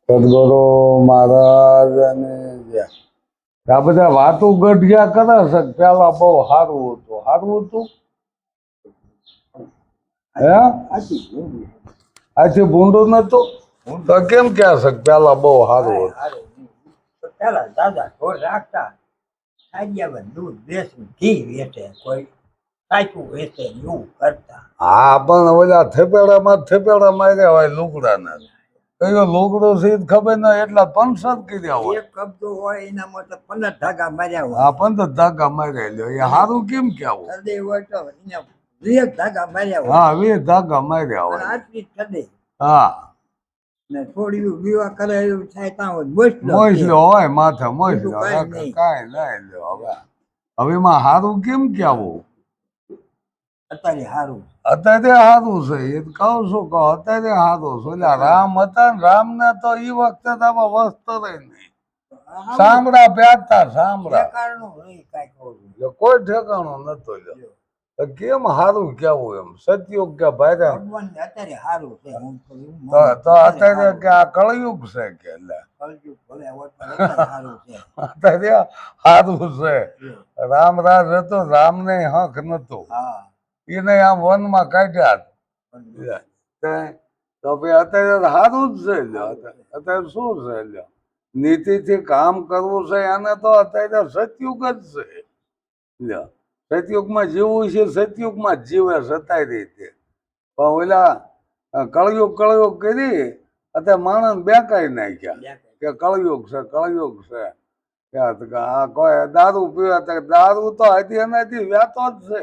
સદગુરુ મહારાજ અને આ બધા વાતો ગઢિયા કરે છે. પેલા બહુ સારું હતું. હે આથી ભૂંડું નતું તો કેમ કે છે પેલા બહુ સારું હતું? પેલા દાદા ઢોર રાખતા, દૂધ વેચે, ઘી વેચે, કોઈ કાચું વેચે, એવું કરતા. હા, પણ ઓલા થેપેડા માર્યા હોય લુગડા ના. કયો લુગડો છે ખબર ના, એટલા 15 કર્યા હોય. એક કબજો હોય એના માટે 15 ધાગા માર્યા હોય. હા, 15 ધાગા માર્યા લ્યો. એ સારું કેમ કેવું? હૃદય હોય તો 20 ધાગા માર્યા હોય. હા, 20 ધાગા માર્યા હોય. આટલી જ હૃદય. હા, ને થોડી વિવાહ કરે એવું થાય ત્યાં મોસલો હોય માથે, મોસલો કાંઈ નહીં લ્યો. હવે માં સારું કેમ કેવું? અત્યારે સારું છે. એ કહું છું કહો અત્યારે સારું છે. એટલે રામ હતા ને, રામ ને તો એ વખતે આમાં વસ્ત્ર નહીં, સાંભળા પ્યાતા સાંભળા, કોઈ ઠેકાણું નતો લ્યો. કેમ સારું કેવું? એમ સતયુગ કે ભાઈ અત્યારે સારું છે. તો અત્યારે કે આ કળયુગ છે કે અત્યારે સારું છે. રામ રાજ હતો, રામ ને હક નતું, એને આમ વનમાં કાઢ્યા. તો ભાઈ અત્યારે સારું જ છે. અત્યારે શું છે લ્યો, નીતિથી કામ કરવું છે એને તો અત્યારે સતયુગ જ છે લ્યો. સતયુગમાં જીવવું છે, સતયુગમાં જ જીવે સતાય રીતે. પણ ઓલા કળયુગ કરી અત્યારે માણસ બેકાઈ નાખ્યા કે કળયુગ છે. આ કોઈ દારૂ પીવે, દારૂ તો હજી એનાથી વ્યાતો જ છે.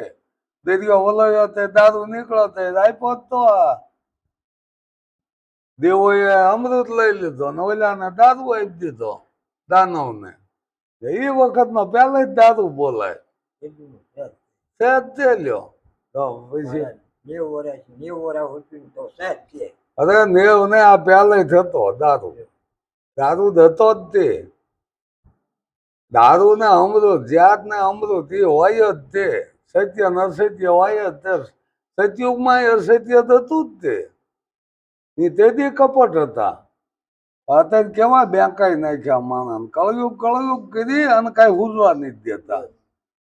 દરિયો વલોયો તે દારૂ નીકળો તે આપ્યો જ તો. આ દેવોએ અમૃત લઈ લીધો ને ઓલાને દારૂ આપી દીધો, દાનવ ને. એ વખત માં પેલા જ દારૂ બોલાય છે લ્યો. તો પછી 90 અરે 90 ને આ પેલે થતો દારૂ થતો જ તે. દારૂ ને અમૃત, જ્યાત ને અમૃત એ હોય જ તે. સત્ય ન અસત્ય હોય જ તે. સતયુગમાં અસત્ય થતું જ તે. એ તેથી કપટ હતા. અત્યારે કેવા બેંકાઈ નાખ્યા માણસ. કળયુગ કરી અને કઈ હુજવા નથી દેતા.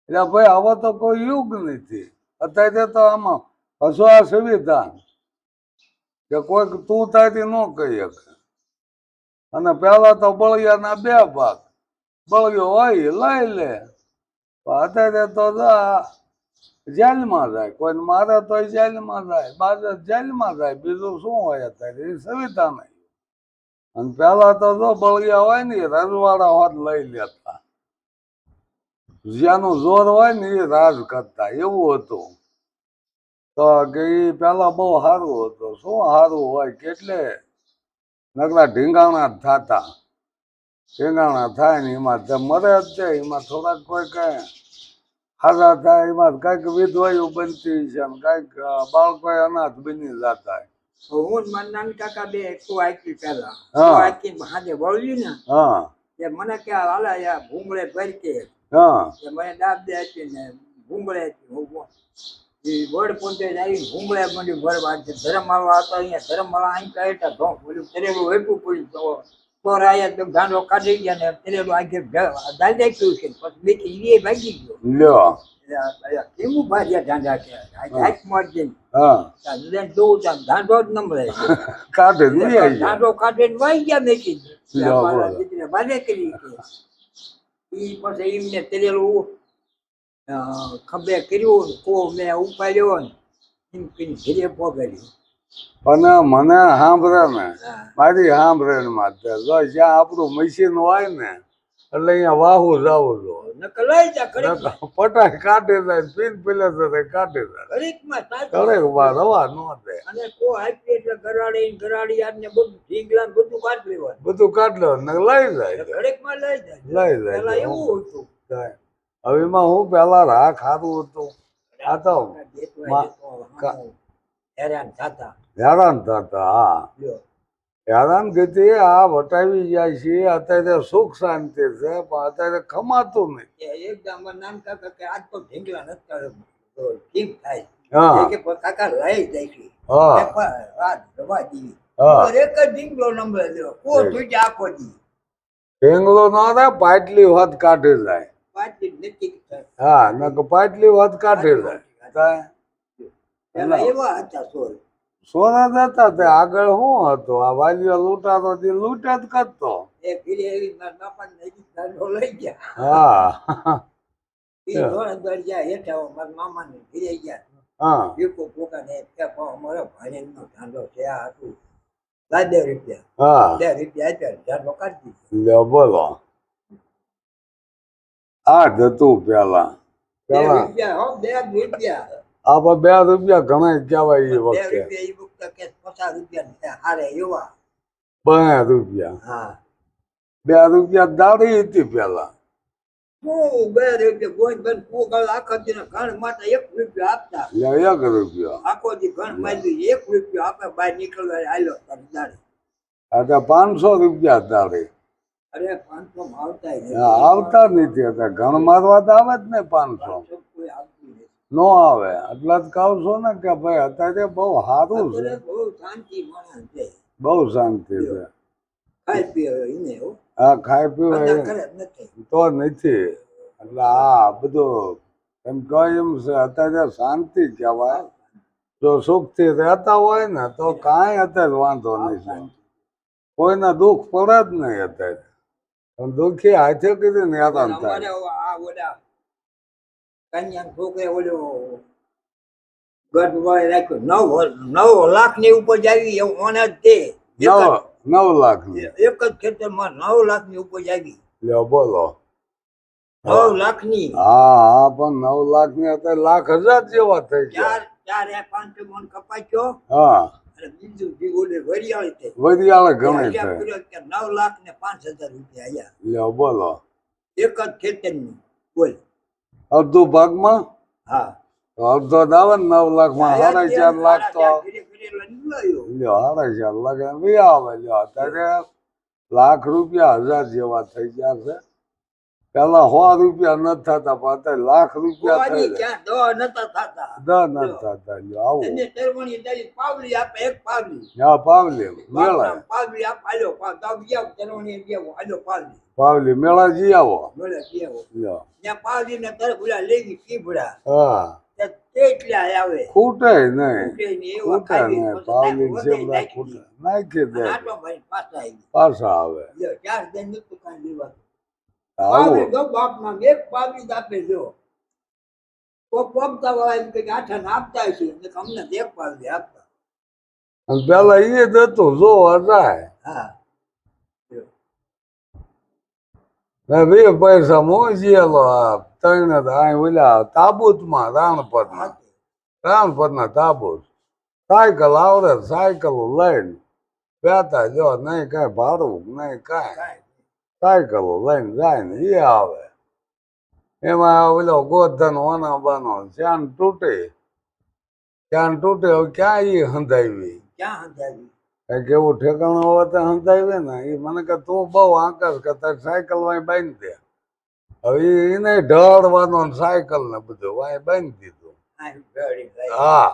એટલે ભાઈ હવે તો કોઈ યુગ નથી. અત્યારે તો આમાં હસવા સુવિધા કે કોઈ તું તારી ન કહી શકે. અને પેલા તો બળિયાના 2 ભાગ, બળિયો હોય લઈ લે. અત્યારે તો જેલમાં જાય, કોઈ મારે તો જેલમાં જાય, બાજુ જેલમાં જાય. બીજું શું હોય અત્યારે? એ સુવિધા નહીં. અને પેલા તો જો બળિયા હોય ને રજવાડા હોત લઈ લેતા. જ્યાંનું જોર હોય ને એ રાજ કરતા, એવું હતું. તો કે એ પેલા બહુ સારું હતું. શું સારું હોય? કેટલે નકરા ઢીંગાણા જ થતા. ઢીંગાણા થાય ને એમાં મરે જ છે. એમાં થોડાક કોઈ કઈ હારા થાય, એમાં કઈક વિધવાયું બનતી છે, કઈક બાળકો અનાથ બની જતા. હું મારા નાની કાકા બે આખી પેલા આખી હાજે વળ્યું ને. હા, મને કે હાલા ભૂંગળે ભરી કે મને દાબ દે આપી ને ભૂંગળે વડ પોતે આવી ભૂંગળે મંડી ભરવા. ધર્મવાળા હતા અહીંયા, ધર્મવાળા અહીં કહેતા ધોક બોલ્યું તરેલું વેપું પડ્યું. ચોર આયા તો ગાંડો કાઢી ગયા ને તરેલું આગે દાલ દેખ્યું છે. પછી બેઠી એ ભાગી ગયો. કેવું ભાજ્યા ઢાંડા કે હાથ મારી ઢાંડો જ નમળે કાઢે ઢાંડો કાઢીને વાઈ ગયા મેકી દીકરી બાને કરી કે ઈ પછી એમને તરેલું ખભે કર્યું કો મેં ઉપાડ્યો ને એમ કરીને ઘરે પોગાડ્યું. અને મને સાંભળે ને મારી સાંભળે જ્યાં આપણું મશીન હોય ને એટલે અહીંયા વાહુ જવું જોઈએ. પટાઈ કાઢી જાય, પીન પેલે કાઢી જાય રવા ન દે. અને કો આપી એટલે ગરાડી આને બધું ઢીંગલા બધું કાઢી લેવાનું, બધું કાઢી લેવાનું, લઈ જાય ઘડીકમાં લઈ જાય. પેલા એવું હતું. હવે એમાં હું પેલા રાખ સારું હતું. આ તો હેરાન થતા. હા, હેરાન ગતિ આ વટાવી જાય છે. અત્યારે સુખ શાંતિ છે, પણ અત્યારે ખમાતું નહીં. એકદમ નામ કાકા કે આજ તો ઢીંગલા નથી ઠીક થાય કાકા લઈ જાય છે. હા એક જ ઢીંગલો નંબર લ્યો કોઈ તૂટે આખો દી ઢેંગલો ન થાય પાટલી વાત કાઢી જાય પાછી નથી થાય. હા નક પાટલી વાત કાઢી જાય એમાં એવા હતા સોળ સોના જતા તે આગળ શું હતું આ વાલીઓ લૂંટાતો તે લૂંટ જ કરતો એક ઘીરે એવી મારા બાપાને નજીક દાંડો લઈ ગયા હા એ ધોળંદર ગયા હેઠા મારા મામાને ઘીરે ગયા હા દીપો પોકાને અમારો ભાણેજનો ધાંધો છે આ હતું લાય 2 રૂપિયા હા 2 રૂપિયા આપ્યા ધાંધો કાઢી દીધો લ્યો બોલો આ જ હતું પેલા 2 પેલા રૂપિયા હો 2 રૂપિયા આપણે 2 રૂપિયા ઘણા કહેવાય એ 2 વખતે રૂપિયા એ વખતે કે 50 રૂપિયા હારે એવા 2 રૂપિયા હા 2 રૂપિયા દાડી હતી પેલા હું 2 રૂપિયા કોઈ બેન પોગળ આખો દી ઘણ માટે 1 રૂપિયો આપતા લ્યો 1 રૂપિયો આખો દી ઘણ મારી 1 રૂપિયો આપે બહાર નીકળવા આલ્યો તારી દાડે આ તો 500 રૂપિયા દાડી અરે 500 માં આવતા હા આવતા જ નથી હતા ઘણ મારવા તો આવે જ ને 500 કોઈ આવતું નથી નો આવે એટલે જ કહું છું ને કે ભાઈ અત્યારે બહુ સારું છે અત્યારે બહુ શાંતિ માણસ છે બહુ શાંતિ છે ખાઈ પીવે એને હો હા ખાઈ પીવાય ધંધા કરે જ નથી તો નથી એટલે આ બધું એમ કહે એમ છે અત્યારે શાંતિ કહેવાય જો સુખથી રહેતા હોય ને તો કાંઈ અત્યારે વાંધો નથી કોઈના દુઃખ પડે જ નહીં અત્યારે પણ દુઃખી હાથે કીધું ને હેરાન અમારે થાય આ ઓલા કન્યા છોકરે ઓલો ગઢવાળી રાખ્યો 9 લાખ ની ઉપજ આવી એવું ઓને જ તે એક 9 લાખની જ ખેતરમાં 9 લાખ ની ઉપજ આવી લ્યો બોલો 9 લાખ ની હા હા પણ 9 લાખની અત્યારે લાખ હજાર જેવા થઈ ગયા ચાર 500 મણ કપાચ્યો હા અને બીજું જે ઓલે વરિયાળી તે વરિયાળે ઘણી હિસાબ થાય કર્યો કે 9 લાખ ને 5,000 રૂપિયા આયા લ્યો બોલો એક જ ખેતરની બોલ અડધું ભાગમાં હા અડધો જ આવે ને 9 લાખમાં 4.5 લાખ તો ધીરે ધીરે નીકળ્યો લ્યો 4.5 લાખ એમ બી આવે લ્યો અત્યારે લાખ રૂપિયા હજાર જેવા થઈ ગયા છે પેલા 100 રૂપિયા નથી થતા પણ અત્યારે લાખ રૂપિયા થઈ જાય ક્યાં દવા નતા થતા નથી થતા લ્યો આવું એને તરવણી તારી પાવલી આપે એક પાવલી હા પાવલી મેળા પાવલી આપ આલ્યો પાવ ગયા તરવણી ગયા આલ્યો પાવલી પાવલી મેળા જી આવો મળે કેવો લ્યો ત્યાં પાવલી ને તરફુલા લેવી કીભડા હા કેટલા આવે ખૂટે નહીં ઉઠે ને એવા ખૂટે ખાઈ નહીં પછી પાવલી વધે જેવડા નાખી ખૂટે દીધી. નાખી દે આટો ભાઈ પાછા આવી પાછા આવે લ્યો 4 દિન નતું કાંઈ લેવા આવું પાવલી ગો બાપમાં એક પાવલી જ આપે જો કોક પગતા વાળા એમ કે આઠા આપતા છે ને અમને એક પાવલી આપતા અને પેલા એ જ હતું જો જાય હા 20 પૈસા મોજીએલો તઈને ઓલા તાબૂતમાં રાણપતના તાબૂત સાયકલ આવડે સાયકલ લઈને બેતા જો નહીં કાંઈ ભાડું નહીં કાંઈ સાયકલો લઈને જાય ને એ આવે એમાં ઓલો ગોધન ઓના બનો ચાન તૂટે હવે ક્યાં એ હંધાવી ક્યાં હંધાવી કઈક એવું ઠેકાણું હોય તો હંધાવી ને એ મને કે તું બહુ આંકસ કે તારી સાયકલ વાંય બાંધી દે હવે એને ઢળવાનો ને સાયકલ ને બધું વાંય બાંધી દીધું હા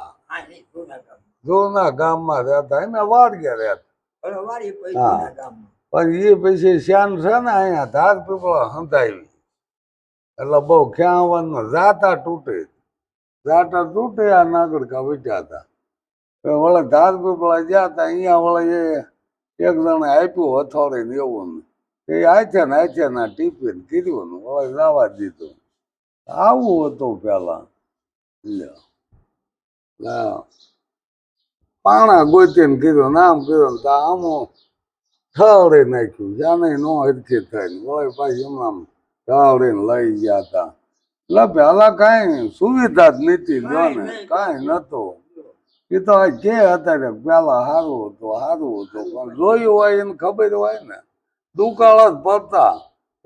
જૂના ગામમાં રહેતા એમ વાડિયા રહેતા પણ એ પછી શ્યાન છે ને અહીંયા ધાર પીપળા હંધાવી એટલે બહુ ખ્યાવાનું જાતા તૂટે આ નાગડકા વીટ્યા હતા વળે ધાર પીપળા ગયા હતા અહીંયા વળે એ એક જણે આપ્યું હથોડીને એવું એ આથે ને ટીપીને કીધું ને વળે જવા દીધું આવું હતું પેલા પાણા ગોતીને કીધું નામ કીધું ને આમું ઠાવડી નાખ્યું જાને નો હરખી થાય ને વળે પાછી એમનામ ઠાવડીને લઈ ગયા હતા એટલે પેલા કાંઈ સુવિધા જ નથી લ્યો ને કાંઈ નતું એ તો કે અત્યારે પેલા સારું હતું પણ જોયું હોય એને ખબર હોય ને દુકાળ જ પડતા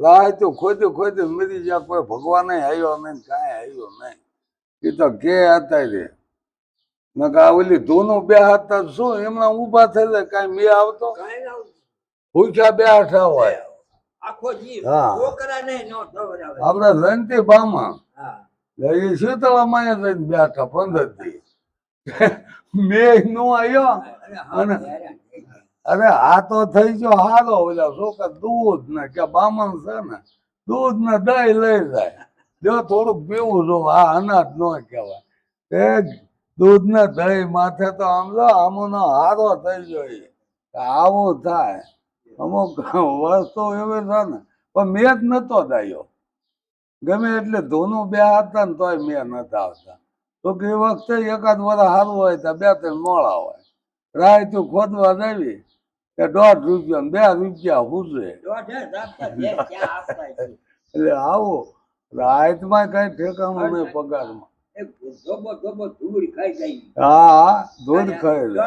રાહ તો ખોદી મરી ગયા કોઈ ભગવાને આવ્યો નહીં કાંઈ આવ્યો નહીં એ તો કે અત્યારે નકા ઓલી ધૂનું બે હાથ શું એમના ઊભા થઈ જાય કાંઈ મેં આવતો ભૂખ્યા બે હાથા હોય આપડે જયંતિ બામાં એ શીતળામાં જઈને બેઠા 15 દી મેં નો આવ્યો અને અરે આ તો થઈ ગયો હારો ઓલા છોકરા દૂધ ને કે બામણ છે ને દૂધ ને દહીં લઈ જાય જો થોડુંક પીવું છું આ અનાજ ન કહેવાય એ દૂધ ને દહીં માથે તો આમ જો આમનો હારો થઈ ગયો ઈ. આવું થાય અમુક વસ્તુ એવી છે ને પણ મેં જ નતો દાયો ગમે એટલે ધોનું બે હતા ને તોય મેં નતા આવતા તો કે એ વખતે એકાદ વર્ષ સારું હોય તો 2-3 મોળા હોય રાય તું ખોદવા જાવી કે ₹1.5 2 રૂપિયા પૂછે એટલે આવું રાતમાં કઈ ઠેકાણું નહીં પગારમાં હા દૂધ ખાઈ લે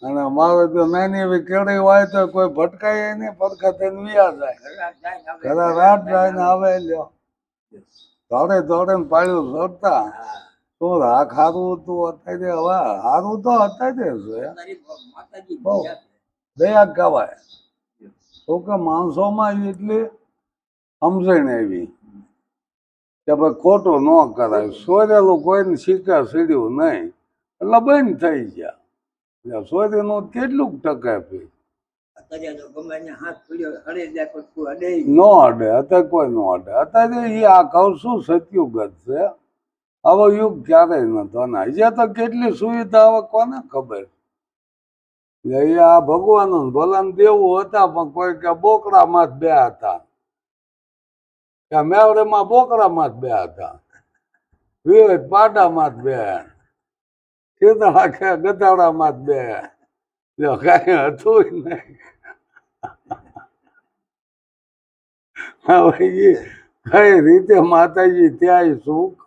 અને મારે તો નાની એવી કેળી હોય તો કોઈ ભટકાય નહીં પડખા થઈને વ્યા જાય ઘરે રાત જાય ને આવે લ્યો દોડે દોડે ને પાડ્યું ચડતા તો રાખ હારું હતું અત્યારે હવે હારું તો અત્યારે છે બહુ દયા કહેવાય તો કે માણસોમાં એટલી સમજણ આવી કે ભાઈ ખોટું ન કરાય સોરેલું કોઈને શીખા સીડ્યું નહીં એટલે બંધ થઈ ગયા સોરેલું કેટલું ટકે પી નો અડે અત્યારે કોઈ નો અડે અત્યારે એ આ કહું શું સત્યુગત છે આવો યુગ ક્યારેય નતો ને હજી તો કેટલી સુવિધા હવે કોને ખબર એ આ ભગવાન ભલાન દેવું હતા પણ કોઈ કે બોકડામાં જ બે હતા કે મેવડેમાં બોકડામાં જ બે હતા વિવેક પાડામાં જ બે કેદાળા કે ગધાડામાં જ બે કઈ હતું નહીં હવે એ કઈ રીતે માતાજી ત્યાં સુખ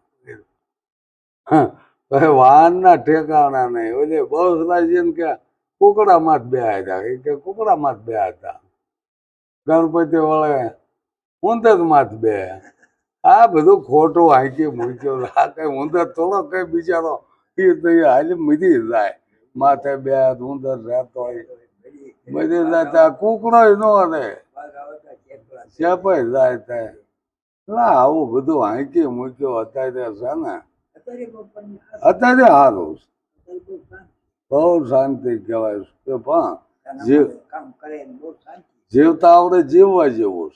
વાહનના ઠેકાણા નહીં ઓલે બહુરાજી ને કે કુકડામાં જ બે હતા કે કુકડામાં જ બે હતા ગણપતિ વળે ઉંદરમાં જ બે આ બધું ખોટું હાંકી મૂક્યો આ કઈ ઉંદર થોડો કઈ બિચારો એ તો હાલી મીધી જાય માથે બે ઉંદર રહેતો હોય બધી જાય કુકડો ન રહે ચેપાઈ જાય થાય આવું બધું હાંકી મૂક્યો અત્યારે છે ને અત્યારે સારું બહુ શાંતિ કહેવાય કે પણ જીવતા આવડે જીવવા જેવું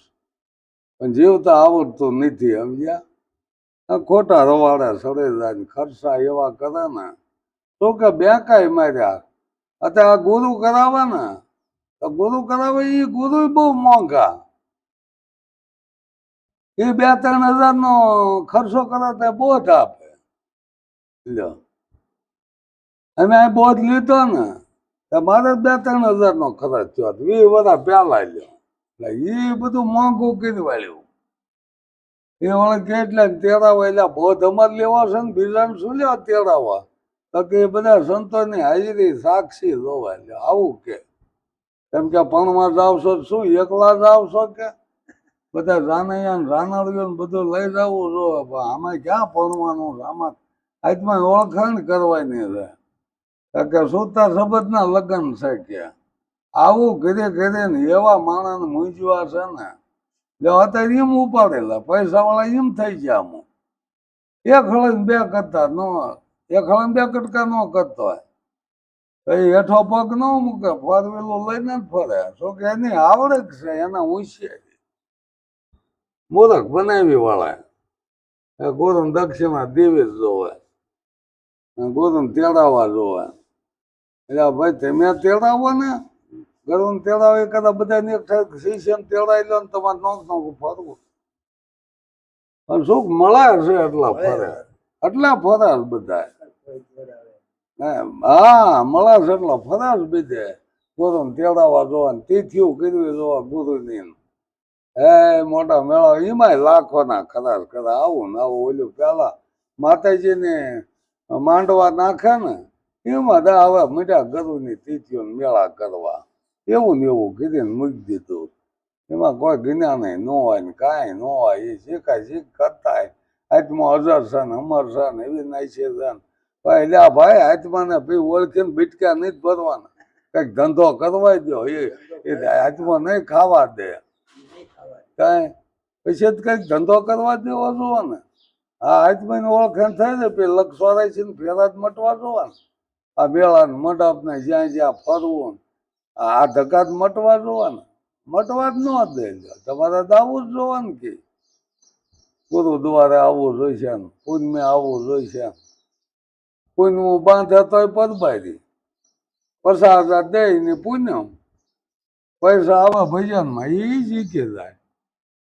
પણ જીવતા આવડતું નથી સમજ્યા ખોટા રવાડા સડે જાય ખર્ચા એવા કરે ને તો કે બેકાઈ માર્યા અત્યારે આ ગુરુ કરાવે ને તો ગુરુ કરાવે એ ગુરુ બહુ મોંઘા એ 2-3 હજારનો ખર્ચો કરે તો બોધ આપે લ્યો અમે આ બોધ લીધો ને તો મારે 2-3 હજારનો ખર્ચ થયો 20 વર્ષ પહેલા લ્યો એટલે એ બધું મોંઘું કરી વાળ્યું એ વળે કેટલા તેડાવા એટલે બોધ અમારે લેવા છે ને બીજાને શું લેવા તેડાવા તો કે એ બધા સંતોની હાજરી સાક્ષી જોવા લ્યો આવું કે કેમ કે પણમાં જાવશો શું એકલા જ આવશો કે બધા રાનૈયા ને રાનાળીઓ ને બધું લઈ જવું જોઈએ પણ આમાં ક્યાં ભણવાનું આમાં આજમાં ઓળખાણ કરવાની છે કે સુતા શબ્દના લગ્ન છે કે આવું ઘરે ઘરે ને એવા માણસને મૂંઝવા છે ને જો અત્યારે એમ ઉપાડેલા પૈસાવાળા એમ થઈ ગયા અમુક એક હળે બે કરતા ન એક હળે બે કટકા ન કરતો હોય એ હેઠો પગ ન મૂકે ફોર વ્હીલો લઈને જ ફરે શું કે એની આવડે જ છે એના હોશિયાર મૂર્ખ બનાવી વાળા ગોરમ દક્ષિણા દેવી જોવે ગોરમ તેડાવવા જોવે એટલે ભાઈ તમે તેડાવો ને ગરમ તેડાવે કદાચ બધાને શિષ્ય તેડાવી લો ને તમારે નોંધ ફરવું પણ સુખ મળે છે એટલા ફરે એટલા ફરે બધા હા મળે છે એટલા ફરે જ બીજે ગોરમ તેડાવવા જોવા ને તિથિઓ કરવી જોવા ગુરુની મોટા મેળા એમાંય લાખોના ખરા ખરા આવું ને આવું ઓલું પેલા માતાજીને માંડવા નાખે ને એમાં હવે મીઠા ગરુની તિથિઓ મેળા કરવા એવું ને એવું કીધીને મૂકી દીધું એમાં કોઈ જ્ઞાન ન હોય ને કાંઈ ન હોય એ શીખાય શીખ કરતા આત્મા અજર છે ને અમર છે ને એવી નાઈ છે ને ભાઈ લ્યા ભાઈ આત્માને પી ઓળખીને બીટકા નહીં જ ભરવાના કંઈક ધંધો કરવા દો એ આત્મા નહીં ખાવા દે કાંઈ પછી જ કંઈક ધંધો કરવા દેવો જોવો ને હા આત્માની ઓળખાણ થાય ને પેલી લક્ષ 84 ફેરા જ મટવા જોવા ને આ બેળા મંડપ ને જ્યાં જ્યાં ફરવું ને આ ધક્કા જ મટવા જોવાના, મટવા જ ન દે. તમારે દાવું જ જોવાનું કે ગુરુદ્વારે આવવું જોઈશે ને પૂનમે આવવું જોઈશે. પૂનમું બાંધે તોય પદભાઈ પ્રસાદ દે ને પૂનમ પૈસા આવે ભજનમાં એ શીખી જાય.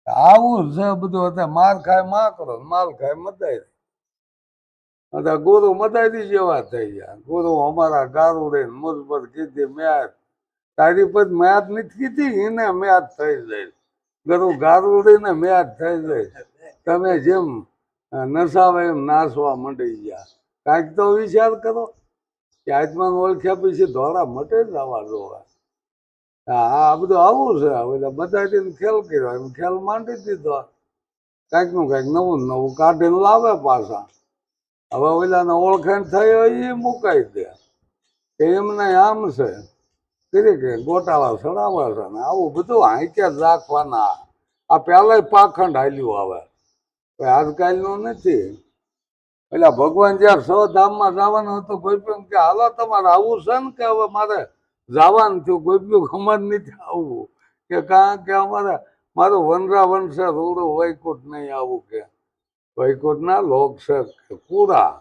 આવું છે બધું. અત્યારે માર ખાય માકડો, માલ ખાય મદાય. અત્યારે ગુરુ મદાયથી જેવા થઈ ગયા. ગુરુ અમારા ગારું રે મુરબત કીધી મેચ તારી પછી મેચ નથી કીધી એને મેચ થઈ જાય. ગુરુ ગારું રે ને મેચ થઈ જાય. તમે જેમ નસાવે એમ નાસવા માંડી ગયા. કાંઈક તો વિચાર કરો કે આત્માને ઓળખ્યા પછી ધોળા મટે જ આવવા જોવા. આ બધું આવું છે. હવે બધા ખેલ કર્યો એમ ખેલ માંડી દીધો. કાંઈક નું કાંઈક નવું નવું કાઢીને લાવે પાછા. હવે ઓલાને ઓળખાણ થઈ હોય એ મુકાઈ દે કે એમને આમ છે કરી કે ગોટાળા સડાવે છે ને આવું બધું હાંકે જ રાખવાના. આ પહેલાય પાખંડ હાલ્યું આવે આજકાલનું નથી. એટલે ભગવાન જ્યાં સ્વધામમાં જવાનું હતું ગોપ્યું કે હાલો તમારે આવું છે ને કે હવે મારે જવાનું થયું. ગોપ્યું ખમર નથી આવવું કે કારણ કે અમારે મારું વનરા વનસે રૂડું વૈકુંઠ નહીં આવું કે વૈકુંઠના લોક છે કુડા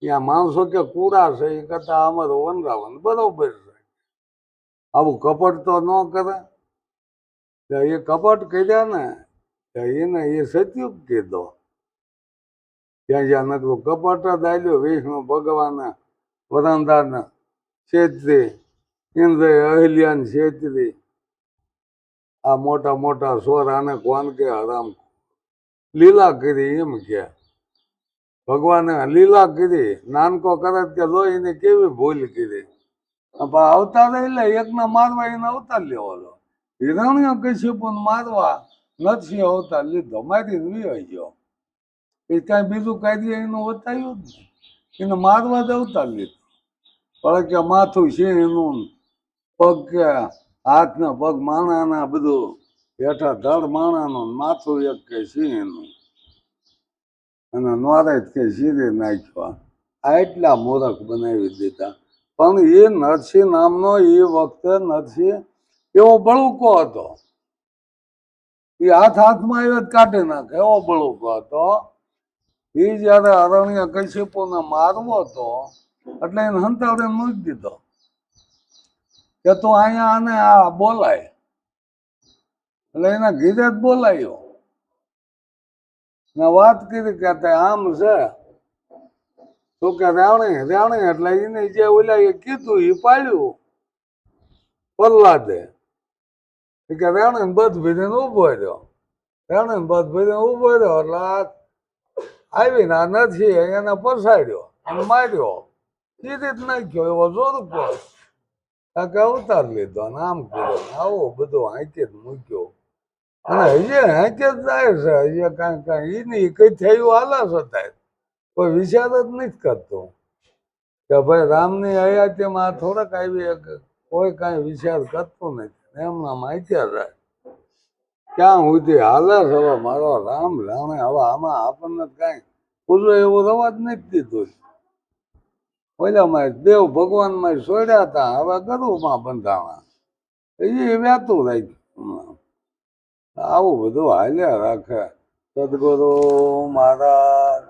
ત્યાં માણસો કે કુડા છે એ કરતા અમારું વનરાવન બરોબર છે. આવું કપટ તો ન કરે. એ કપટ કર્યા ને એને એ સત્યુગ કીધો. ત્યાં જ્યાં નકરું કપટ જ આવ્યું વિષ્ણુ ભગવાન વરંદાને છેતરી ઇન્દ્ર અહિલ્યાને છેતરી આ મોટા મોટા સ્વર આને કોણ કે હરામ લીલા કરી એમ કે ભગવાને લીલા કરી નાનકો કરે કે લોહીને કેવી ભૂલ કરી. અવતાર એટલે એકને મારવા એને અવતાર લેવાનો. હિરણ્ય કશ્યપુને મારવા નથી અવતાર લીધો મારી વિયો ગયો. એ કાંઈ બીજું કાર્ય એનું બતાવ્યું જ નહીં. એને મારવા જ અવતાર લીધો. પણ કે માથું સિંહનું પગ કે હાથ ને પગ માણાના બધું હેઠા ધડ માણાનું માથું એક કે સિંહનું અને નોરેજ કે શીરી નાખ્યા. આટલા મૂરખ બનાવી દીધા. પણ એ નરસિંહ નામનો એ વખતે નરસિંહ એવો બળુકો હતો. એ હાથમાં આવ્યો જ કાઢી નાખે એવો બળુકો હતો. એ જયારે અરણ્ય કશ્યપોને મારવો હતો એટલે એને હંતાડીને મૂકી દીધો કે તું અહીંયા આને આ બોલાય. એટલે એના ઘીરે જ બોલાયો ને વાત કરી કે આમ છે તો કે રાણી એટલે એને જે ઓલા એ કીધું એ પાડ્યું પ્રહલાદે કે રાણી બધ ભીરીને ઉભો રહ્યો. રાણી બધ ભીરીને ઉભો રહ્યો એટલે આવીને આ નથી એને પસાડ્યો અને માર્યો. સીધી જ નાખ્યો એવો જોરકો કે અવતાર લીધો અને આમ કર્યો. આવો બધો હાંકે જ મૂક્યો અને હજી હાંકે જ જાય છે. હજી કાંઈ એની કઈ થયું હાલે છે થાય કોઈ વિચાર જ નથી કરતો કે ભાઈ રામની હયાતીમાં થોડાક આવી કોઈ કાંઈ વિચાર કરતું નથી. એમના માહિત્યા જાય ક્યાં સુધી હાલે છે. હવે મારો રામ જાણે હવે આમાં આપણને કાંઈ પૂરો એવો રવા જ નથી દીધો. ઓલામાં દેવ ભગવાનમાં છોડ્યા હતા હવે ગરુમાં બંધાણા એ વ્યાતું રાખ્યું. આવું બધું હાલ્યા રાખે સદગુરુ મહારાજ